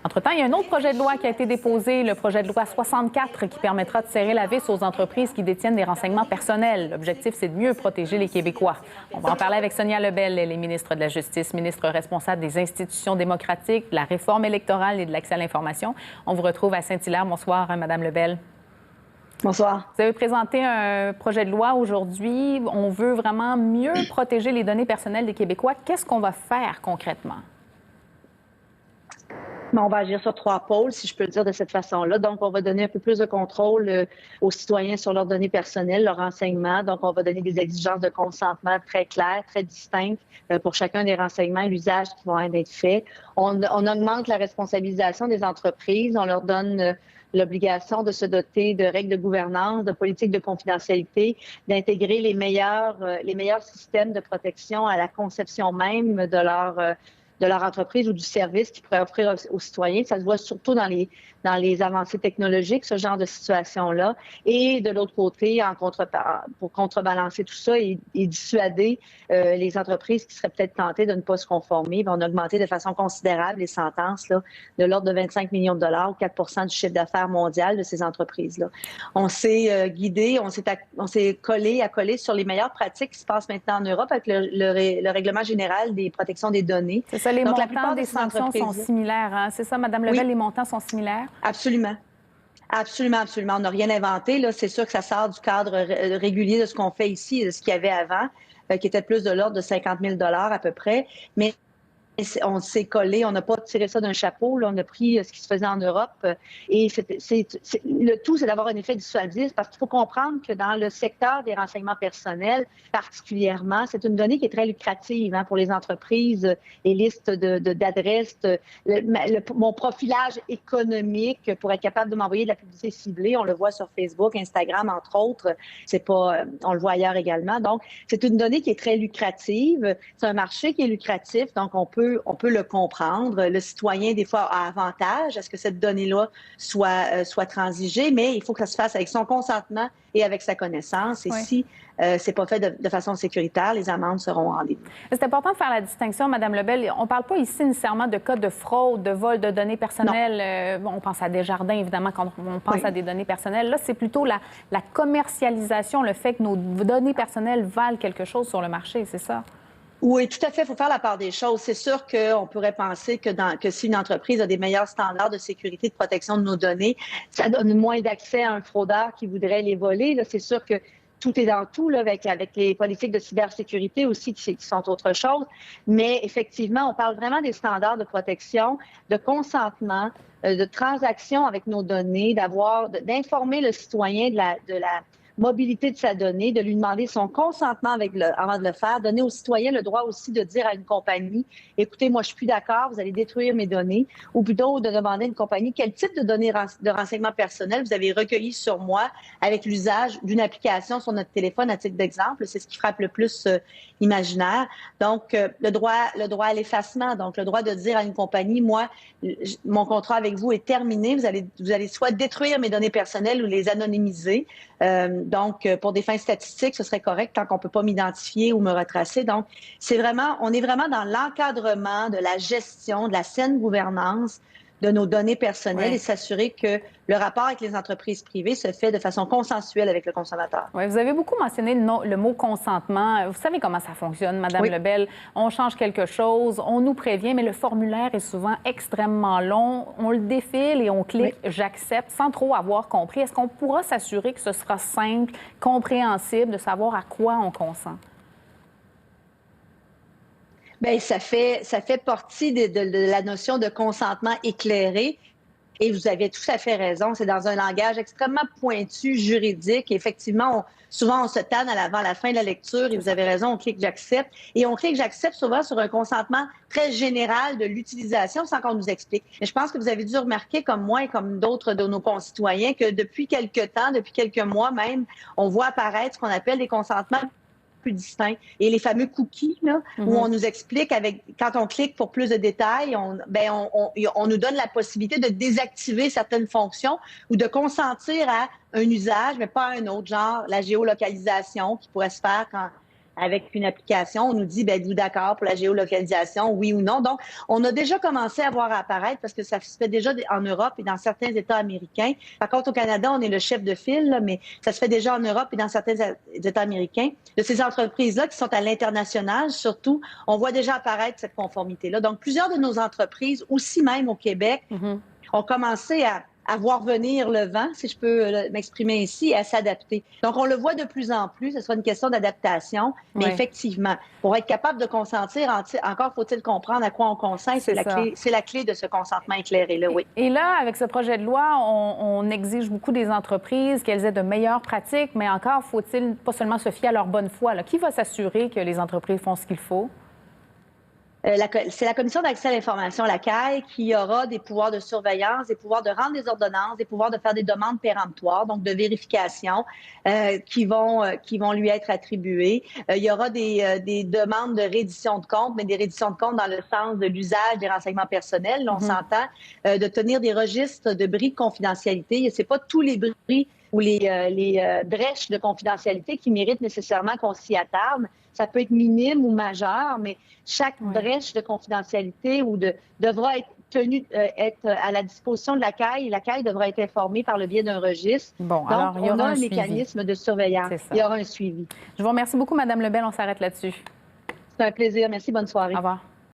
Entre-temps, il y a un autre projet de loi qui a été déposé, le projet de loi 64, qui permettra de serrer la vis aux entreprises qui détiennent des renseignements personnels. L'objectif, c'est de mieux protéger les Québécois. On va en parler avec Sonia Lebel, elle est ministre de la Justice, ministre responsable des institutions démocratiques, de la réforme électorale et de l'accès à l'information. On vous retrouve à Saint-Hilaire. Bonsoir, Madame Lebel. Bonsoir. Vous avez présenté un projet de loi aujourd'hui. On veut vraiment mieux protéger les données personnelles des Québécois. Qu'est-ce qu'on va faire concrètement? On va agir sur 3 pôles, si je peux le dire de cette façon-là. Donc, on va donner un peu plus de contrôle aux citoyens sur leurs données personnelles, leurs renseignements. Donc, on va donner des exigences de consentement très claires, très distinctes pour chacun des renseignements et l'usage qui vont être faits. On augmente la responsabilisation des entreprises. On leur donne l'obligation de se doter de règles de gouvernance, de politiques de confidentialité, d'intégrer les meilleurs systèmes de protection à la conception même de leur entreprise ou du service qu'ils pourraient offrir aux citoyens. Ça se voit surtout dans les avancées technologiques, ce genre de situation-là. Et de l'autre côté, pour contrebalancer tout ça et dissuader les entreprises qui seraient peut-être tentées de ne pas se conformer, on a augmenté de façon considérable les sentences là, de l'ordre de 25 millions de dollars ou 4 du chiffre d'affaires mondial de ces entreprises-là. On s'est guidé, on s'est collé sur les meilleures pratiques qui se passent maintenant en Europe avec le règlement général des protections des données. C'est ça, les montants des sanctions sont similaires. Hein? C'est ça, Mme Lebel, les montants sont similaires? Absolument. Absolument, absolument. On n'a rien inventé. Là, c'est sûr que ça sort du cadre régulier de ce qu'on fait ici et de ce qu'il y avait avant, qui était plus de l'ordre de 50 000 à peu près. Mais on s'est collé, on n'a pas tiré ça d'un chapeau, là, on a pris ce qui se faisait en Europe. Et le tout, c'est d'avoir un effet dissuasif parce qu'il faut comprendre que dans le secteur des renseignements personnels, particulièrement, c'est une donnée qui est très lucrative pour les entreprises, les listes d'adresses, mon profilage économique pour être capable de m'envoyer de la publicité ciblée. On le voit sur Facebook, Instagram, entre autres. On le voit ailleurs également. Donc, c'est une donnée qui est très lucrative. C'est un marché qui est lucratif, donc on peut le comprendre. Le citoyen, des fois, a avantage à ce que cette donnée-là soit transigée, mais il faut que ça se fasse avec son consentement et avec sa connaissance. Et si c'est pas fait de façon sécuritaire, les amendes seront au rendez-vous. C'est important de faire la distinction, Mme Lebel. On ne parle pas ici nécessairement de cas de fraude, de vol de données personnelles. On pense à Desjardins, évidemment, quand on pense à des données personnelles. Là, c'est plutôt la commercialisation, le fait que nos données personnelles valent quelque chose sur le marché, c'est ça? Oui, tout à fait. Il faut faire la part des choses. C'est sûr qu'on pourrait penser que si une entreprise a des meilleurs standards de sécurité et de protection de nos données, ça donne moins d'accès à un fraudeur qui voudrait les voler. Là, c'est sûr que tout est dans tout, là, avec les politiques de cybersécurité aussi qui sont autre chose. Mais effectivement, on parle vraiment des standards de protection, de consentement, de transaction avec nos données, d'informer le citoyen de la mobilité de sa donnée, de lui demander son consentement avant de le faire, donner aux citoyens le droit aussi de dire à une compagnie, écoutez, moi, je suis plus d'accord, vous allez détruire mes données, ou plutôt de demander à une compagnie quel type de données de renseignements personnels vous avez recueillis sur moi avec l'usage d'une application sur notre téléphone, à titre d'exemple. C'est ce qui frappe le plus imaginaire. Donc, le droit à l'effacement, donc le droit de dire à une compagnie, moi, mon contrat avec vous est terminé, vous allez soit détruire mes données personnelles ou les anonymiser. Donc, pour des fins statistiques, ce serait correct tant qu'on ne peut pas m'identifier ou me retracer. Donc, on est vraiment dans l'encadrement de la gestion, de la saine gouvernance de nos données personnelles et s'assurer que le rapport avec les entreprises privées se fait de façon consensuelle avec le consommateur. Oui, vous avez beaucoup mentionné le mot consentement. Vous savez comment ça fonctionne, Mme Lebel. On change quelque chose, on nous prévient, mais le formulaire est souvent extrêmement long. On le défile et on clique « J'accepte » sans trop avoir compris. Est-ce qu'on pourra s'assurer que ce sera simple, compréhensible, de savoir à quoi on consent? Bien, ça fait partie de la notion de consentement éclairé. Et vous avez tout à fait raison. C'est dans un langage extrêmement pointu, juridique. Et effectivement, souvent, on se tanne avant la fin de la lecture. Et vous avez raison, on clique « J'accepte ». Et on clique « J'accepte » souvent sur un consentement très général de l'utilisation sans qu'on nous explique. Mais je pense que vous avez dû remarquer, comme moi et comme d'autres de nos concitoyens, que depuis quelques temps, depuis quelques mois même, on voit apparaître ce qu'on appelle des consentements plus distincts. Et les fameux cookies, là, où on nous explique, quand on clique pour plus de détails, on nous donne la possibilité de désactiver certaines fonctions ou de consentir à un usage, mais pas à un autre, genre la géolocalisation qui pourrait se faire avec une application. On nous dit, ben, êtes-vous d'accord pour la géolocalisation, oui ou non? Donc, on a déjà commencé à voir apparaître parce que ça se fait déjà en Europe et dans certains États américains. Par contre, au Canada, on est le chef de file, là, mais ça se fait déjà en Europe et dans certains États américains. De ces entreprises-là qui sont à l'international, surtout, on voit déjà apparaître cette conformité-là. Donc, plusieurs de nos entreprises, aussi même au Québec, ont commencé à voir venir le vent, si je peux m'exprimer ainsi, et à s'adapter. Donc, on le voit de plus en plus. Ce sera une question d'adaptation. Mais effectivement, pour être capable de consentir, encore faut-il comprendre à quoi on consent. C'est la clé de ce consentement éclairé-là, oui. Et là, avec ce projet de loi, on exige beaucoup des entreprises qu'elles aient de meilleures pratiques, mais encore faut-il pas seulement se fier à leur bonne foi. Là. Qui va s'assurer que les entreprises font ce qu'il faut? C'est la Commission d'accès à l'information, la CAI, qui aura des pouvoirs de surveillance, des pouvoirs de rendre des ordonnances, des pouvoirs de faire des demandes péremptoires, donc de vérification, qui vont lui être attribuées. Il y aura des demandes de reddition de compte, mais des redditions de compte dans le sens de l'usage des renseignements personnels. Là, on s'entend de tenir des registres de bris de confidentialité. C'est pas tous les bris ou les brèches de confidentialité qui méritent nécessairement qu'on s'y attarde. Ça peut être minime ou majeur, mais chaque brèche de confidentialité devra être tenue, être à la disposition de la CAI. La CAI devra être informée par le biais d'un registre. Bon, donc, alors, il y aura un mécanisme de surveillance. Il y aura un suivi. Je vous remercie beaucoup, Mme Lebel. On s'arrête là-dessus. C'est un plaisir. Merci. Bonne soirée. Au revoir.